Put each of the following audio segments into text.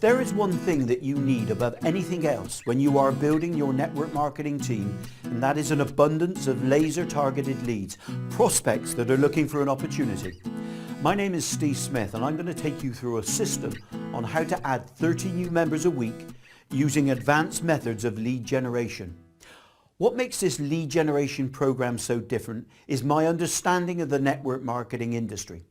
There is one thing that you need above anything else when you are building your network marketing team, and that is an abundance of laser-targeted leads, prospects that are looking for an opportunity. My name is Steve Smith, and I'm going to take you through a system on how to add 30 new members a week using advanced methods of lead generation. What makes this lead generation program so different is my understanding of the network marketing industry.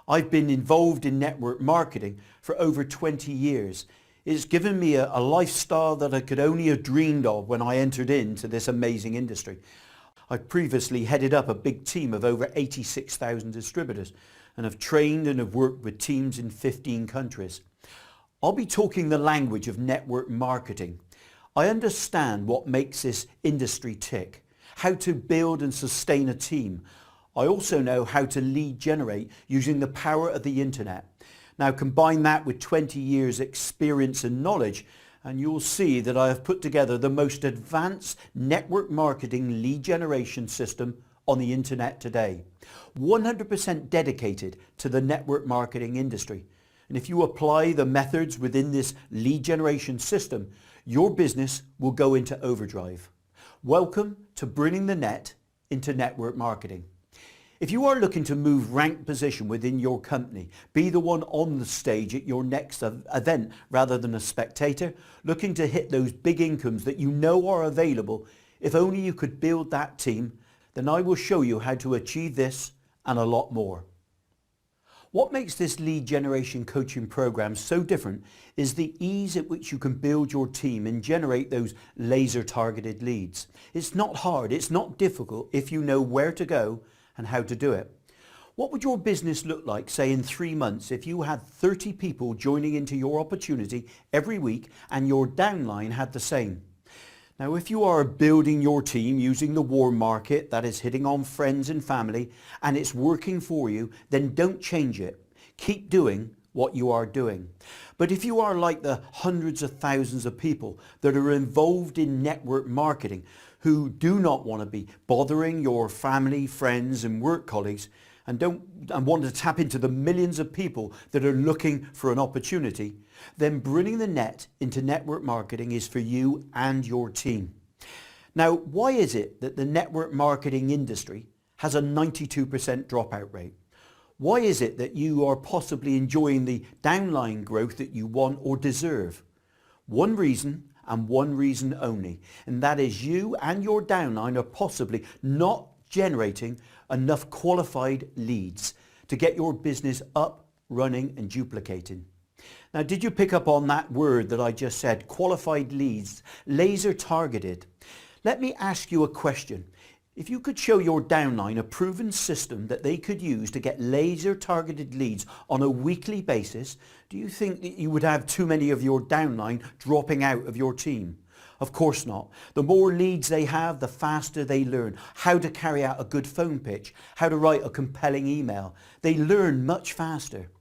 I've been involved in network marketing for over 20 years. It's given me a lifestyle that I could only have dreamed of when I entered into this amazing industry. I've previously headed up a big team of over 86,000 distributors and have trained and have worked with teams in 15 countries. I'll be talking the language of network marketing. I understand what makes this industry tick, how to build and sustain a team. I also know how to lead generate using the power of the internet. Now combine that with 20 years experience and knowledge and you'll see that I have put together the most advanced network marketing lead generation system on the internet today. 100% dedicated to the network marketing industry. And if you apply the methods within this lead generation system, your business will go into overdrive. Welcome to bringing the net into network marketing. If you are looking to move rank position within your company, be the one on the stage at your next event rather than a spectator, looking to hit those big incomes that you know are available, if only you could build that team, then I will show you how to achieve this and a lot more. What makes this lead generation coaching program so different is the ease at which you can build your team and generate those laser targeted leads. It's not hard, it's not difficult if you know where to go and how to do it. What would your business look like, say in 3 months, if you had 30 people joining into your opportunity every week and your downline had the same? Now, if you are building your team using the warm market, that is hitting on friends and family, and it's working for you, then don't change it. Keep doing what you are doing. But if you are like the hundreds of thousands of people that are involved in network marketing who do not want to be bothering your family, friends and work colleagues and want to tap into the millions of people that are looking for an opportunity, then bringing the net into network marketing is for you and your team. Now, why is it that the network marketing industry has a 92% dropout rate? Why is it that you are possibly enjoying the downline growth that you want or deserve? One reason and one reason only, and that is you and your downline are possibly not generating enough qualified leads to get your business up, running and duplicating. Now, did you pick up on that word that I just said, qualified leads, laser targeted? Let me ask you a question. If you could show your downline a proven system that they could use to get laser targeted leads on a weekly basis, do you think that you would have too many of your downline dropping out of your team? Of course not. The more leads they have, the faster they learn how to carry out a good phone pitch, how to write a compelling email. They learn much faster.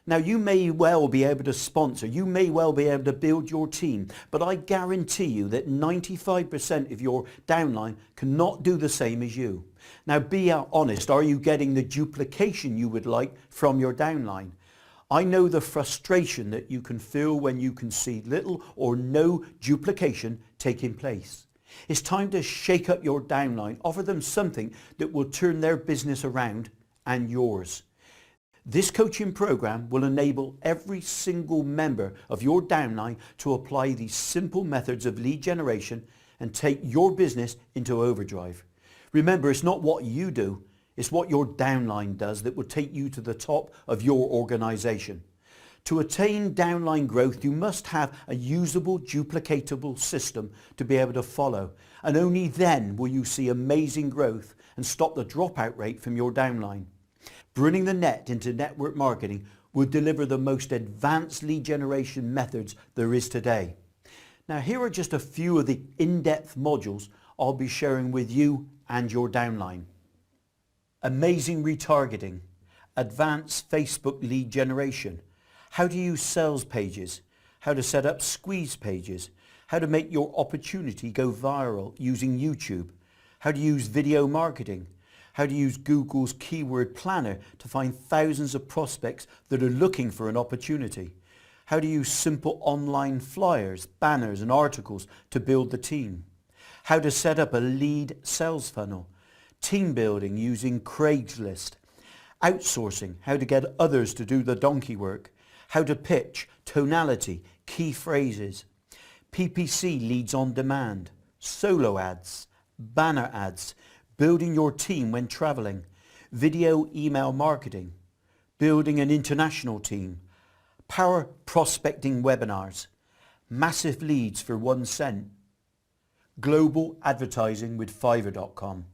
Now, you may well be able to sponsor, you may well be able to build your team, but I guarantee you that 95% of your downline cannot do the same as you. Now, be honest, are you getting the duplication you would like from your downline? I know the frustration that you can feel when you can see little or no duplication taking place. It's time to shake up your downline, offer them something that will turn their business around and yours. This coaching program will enable every single member of your downline to apply these simple methods of lead generation and take your business into overdrive. Remember, it's not what you do, it's what your downline does that will take you to the top of your organization. To attain downline growth, you must have a usable, duplicatable system to be able to follow, and only then will you see amazing growth and stop the dropout rate from your downline. Bringing the net into network marketing will deliver the most advanced lead generation methods there is today. Now, here are just a few of the in-depth modules I'll be sharing with you and your downline. Amazing retargeting, advanced Facebook lead generation, how to use sales pages, how to set up squeeze pages, how to make your opportunity go viral using YouTube, how to use video marketing, how to use Google's keyword planner to find thousands of prospects that are looking for an opportunity, how to use simple online flyers, banners and articles to build the team, how to set up a lead sales funnel, team building using Craigslist, outsourcing, how to get others to do the donkey work, how to pitch, tonality, key phrases, PPC leads on demand, solo ads, banner ads, building your team when traveling, video email marketing, building an international team, power prospecting webinars, massive leads for 1 cent, global advertising with Fiverr.com.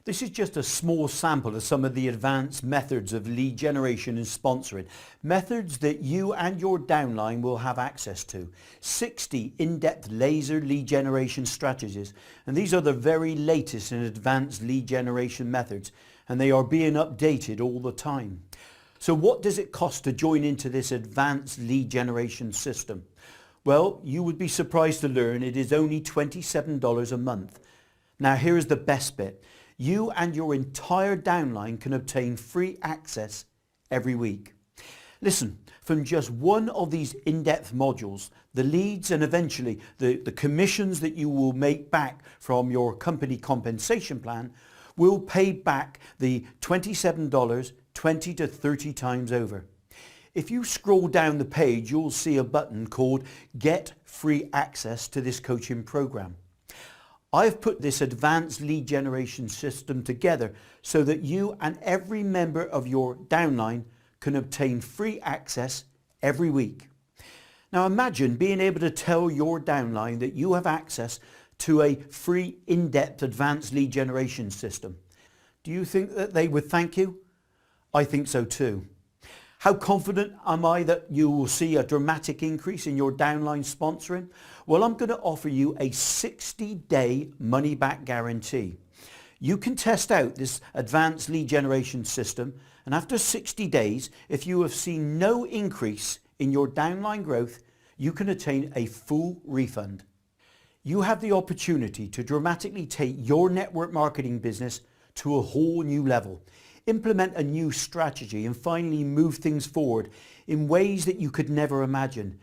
This is just a small sample of some of the advanced methods of lead generation and sponsoring, methods that you and your downline will have access to. 60 in-depth laser lead generation strategies, and these are the very latest and advanced lead generation methods, and they are being updated all the time. So what does it cost to join into this advanced lead generation system? Well, you would be surprised to learn it is only $27 a month. Now here is the best bit. You and your entire downline can obtain free access every week. Listen, from just one of these in-depth modules, the leads and eventually the commissions that you will make back from your company compensation plan will pay back the $27 20 to 30 times over. If you scroll down the page, you'll see a button called Get Free Access to this coaching program. I've put this advanced lead generation system together so that you and every member of your downline can obtain free access every week. Now imagine being able to tell your downline that you have access to a free in-depth advanced lead generation system. Do you think that they would thank you? I think so too. How confident am I that you will see a dramatic increase in your downline sponsoring? Well, I'm going to offer you a 60-day money-back guarantee. You can test out this advanced lead generation system, and after 60 days, if you have seen no increase in your downline growth, you can attain a full refund. You have the opportunity to dramatically take your network marketing business to a whole new level. Implement a new strategy and finally move things forward in ways that you could never imagine.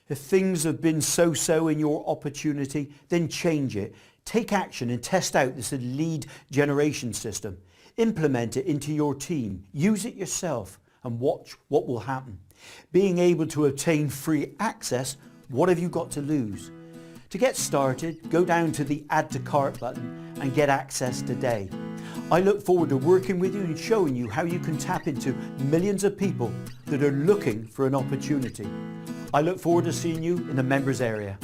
If things have been so-so in your opportunity, then change it. Take action and test out this lead generation system. Implement it into your team. Use it yourself and watch what will happen. Being able to obtain free access, what have you got to lose? To get started, go down to the Add to Cart button and get access today. I look forward to working with you and showing you how you can tap into millions of people that are looking for an opportunity. I look forward to seeing you in the members area.